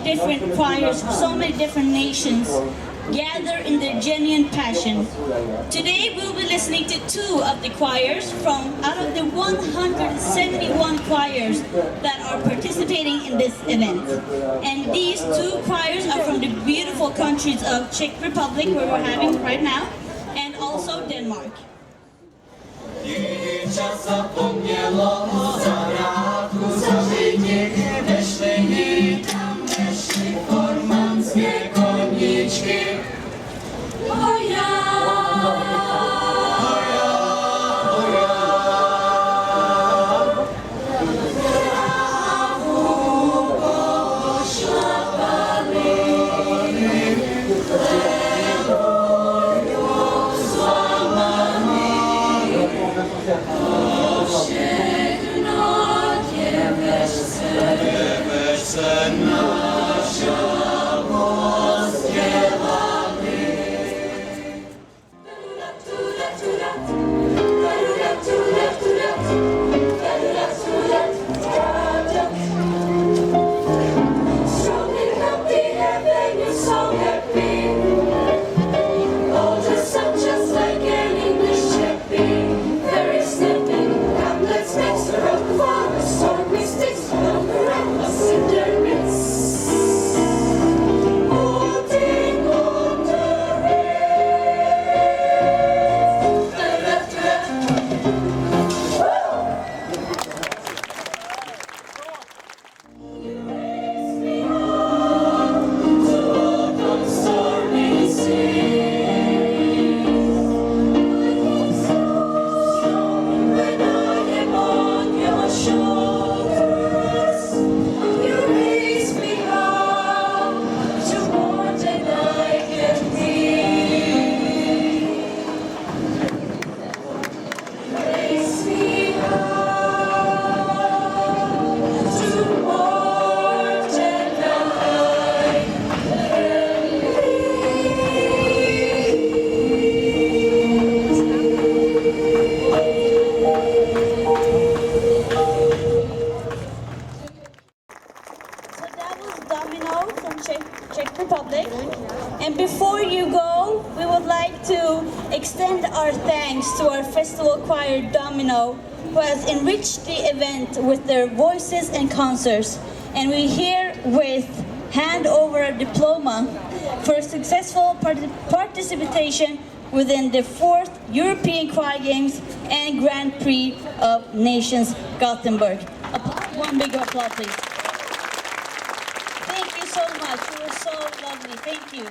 different choirs from so many different nations gather in their genuine passion. Today we'll be listening to two of the choirs from out of the 171 choirs that are participating in this event. And these two choirs are from the beautiful countries of Czech Republic, where we're having right now, and also Denmark. Domino from Czech Republic. And before you go, we would like to extend our thanks to our festival choir Domino, who has enriched the event with their voices and concerts. And we here with hand over a diploma for a successful participation within the 4th European Choir Games and Grand Prix of Nations Gothenburg. One big applause, please. Thank you so much. You were so lovely. Thank you.